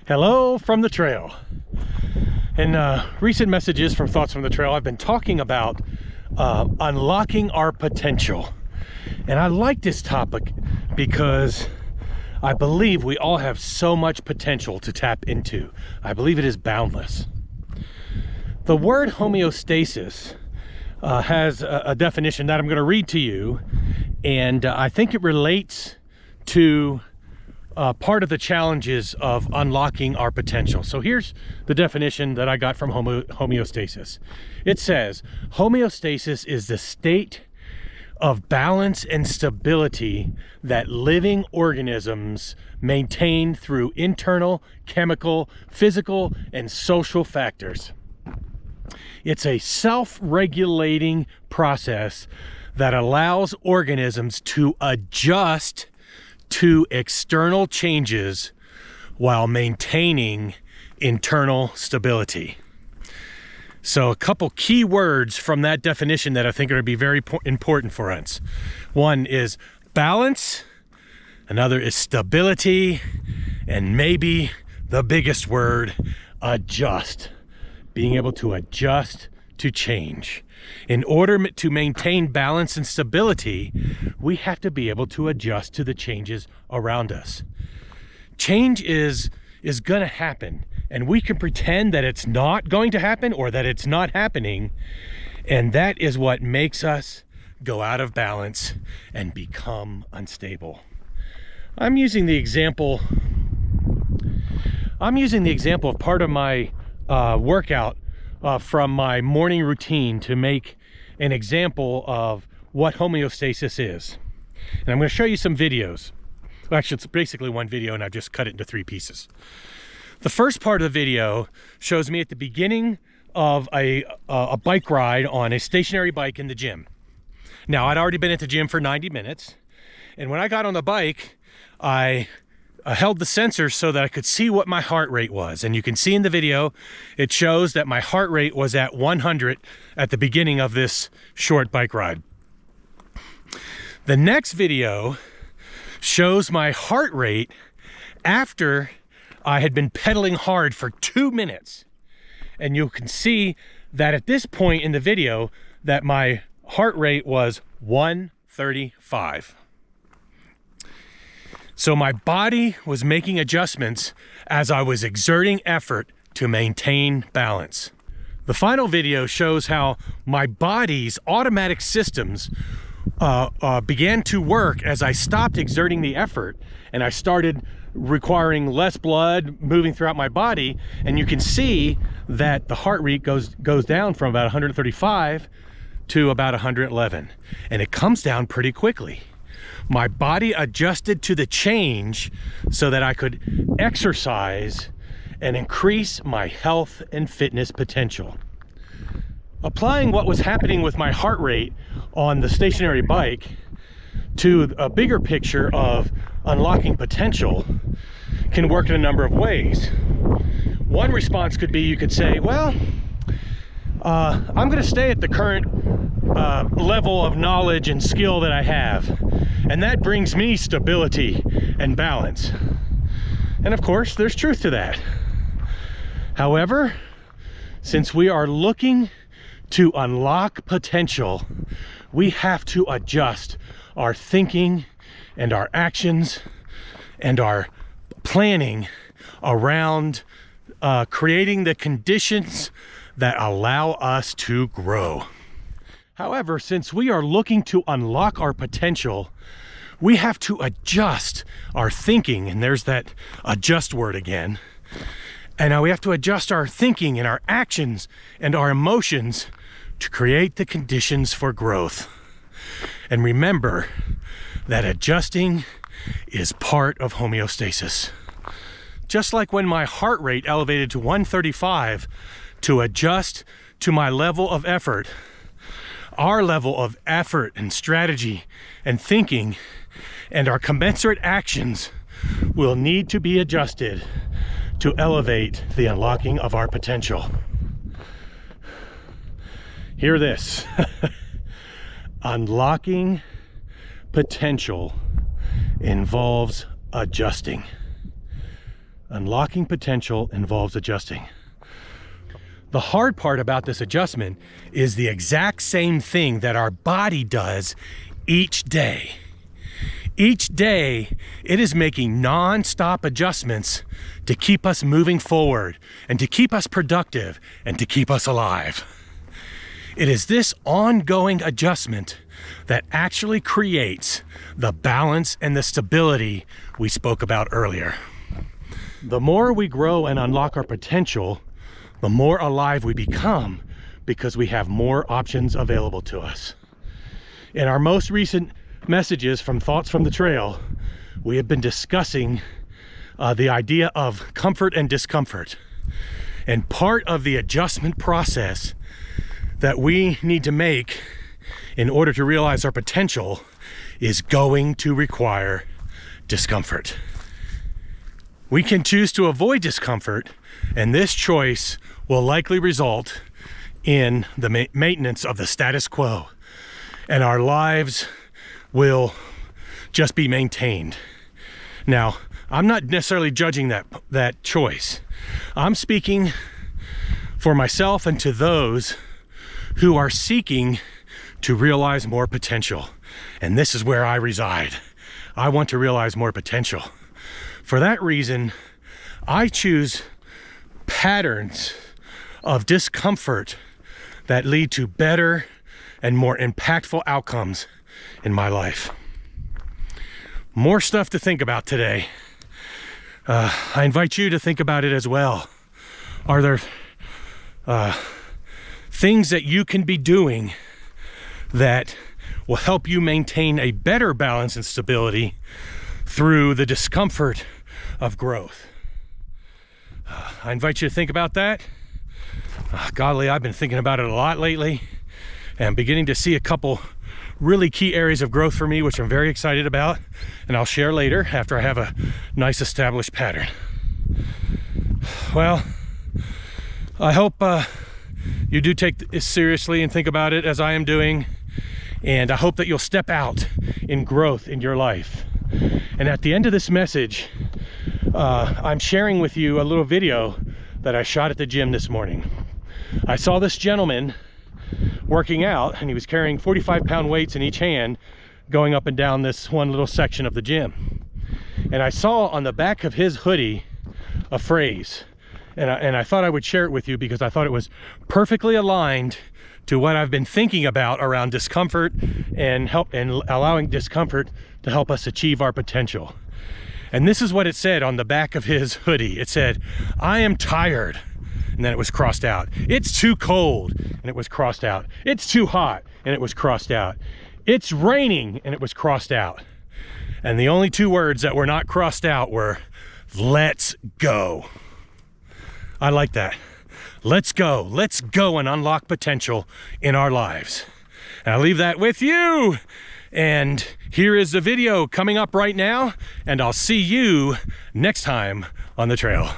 Hello from the trail. In recent messages from Thoughts from the Trail, I've been talking about unlocking our potential. And I like this topic because I believe we all have so much potential to tap into. I believe it is boundless. The word homeostasis has a definition that I'm going to read to you, and I think it relates to part of the challenges of unlocking our potential. So here's the definition that I got from homeostasis. It says, homeostasis is the state of balance and stability that living organisms maintain through internal, chemical, physical, and social factors. It's a self-regulating process that allows organisms to adjust to external changes while maintaining internal stability. So a couple key words from that definition that I think are going to be very important for us. One is balance, another is stability, and maybe the biggest word, adjust. Being able to adjust to change. In order to maintain balance and stability, we have to be able to adjust to the changes around us. Change is going to happen, and we can pretend that it's not going to happen or that it's not happening, and that is what makes us go out of balance and become unstable. I'm using the example of part of my workout from my morning routine to make an example of what homeostasis is. And I'm going to show you some videos. Well, actually, it's basically one video, and I've just cut it into 3 pieces. The first part of the video shows me at the beginning of a bike ride on a stationary bike in the gym. Now, I'd already been at the gym for 90 minutes, and when I got on the bike, I held the sensor so that I could see what my heart rate was. And you can see in the video, it shows that my heart rate was at 100 at the beginning of this short bike ride. The next video shows my heart rate after I had been pedaling hard for 2 minutes. And you can see that at this point in the video that my heart rate was 135. So my body was making adjustments as I was exerting effort to maintain balance. The final video shows how my body's automatic systems began to work as I stopped exerting the effort and I started requiring less blood moving throughout my body. And you can see that the heart rate goes down from about 135 to about 111. And it comes down pretty quickly. My body adjusted to the change so that I could exercise and increase my health and fitness potential. Applying what was happening with my heart rate on the stationary bike to a bigger picture of unlocking potential can work in a number of ways. One response could be, you could say, well, I'm going to stay at the current level of knowledge and skill that I have, and that brings me stability and balance. And of course, there's truth to that. However, since we are looking to unlock potential, we have to adjust our thinking and our actions and our planning around creating the conditions that allow us to grow. However, since we are looking to unlock our potential, we have to adjust our thinking, and there's that adjust word again. And now we have to adjust our thinking and our actions and our emotions to create the conditions for growth. And remember that adjusting is part of homeostasis. Just like when my heart rate elevated to 135 to adjust to my level of effort, our level of effort and strategy and thinking and our commensurate actions will need to be adjusted to elevate the unlocking of our potential. Hear this. Unlocking potential involves adjusting. Unlocking potential involves adjusting. The hard part about this adjustment is the exact same thing that our body does each day. Each day, it is making non-stop adjustments to keep us moving forward and to keep us productive and to keep us alive. It is this ongoing adjustment that actually creates the balance and the stability we spoke about earlier. The more we grow and unlock our potential, the more alive we become because we have more options available to us. In our most recent messages from Thoughts from the Trail, we have been discussing the idea of comfort and discomfort. And part of the adjustment process that we need to make in order to realize our potential is going to require discomfort. We can choose to avoid discomfort, and this choice will likely result in the maintenance of the status quo, and our lives will just be maintained. Now, I'm not necessarily judging that choice. I'm speaking for myself and to those who are seeking to realize more potential. And this is where I reside. I want to realize more potential. For that reason, I choose patterns of discomfort that lead to better and more impactful outcomes in my life. More stuff to think about today. I invite you to think about it as well. Are there things that you can be doing that will help you maintain a better balance and stability through the discomfort of growth? I invite you to think about that. Golly, I've been thinking about it a lot lately and beginning to see a couple really key areas of growth for me, which I'm very excited about, and I'll share later after I have a nice established pattern. Well, I hope you do take this seriously and think about it as I am doing, and I hope that you'll step out in growth in your life. And at the end of this message, I'm sharing with you a little video that I shot at the gym this morning. I saw this gentleman working out, and he was carrying 45-pound weights in each hand going up and down this one little section of the gym. And I saw on the back of his hoodie a phrase, and I thought I would share it with you because I thought it was perfectly aligned to what I've been thinking about around discomfort and allowing discomfort to help us achieve our potential. And this is what it said on the back of his hoodie. It said, "I am tired," and then it was crossed out. "It's too cold," and it was crossed out. "It's too hot," and it was crossed out. "It's raining," and it was crossed out. And the only two words that were not crossed out were, "Let's go." I like that. Let's go. Let's go and unlock potential in our lives. And I'll leave that with you. And here is the video coming up right now, and I'll see you next time on the trail.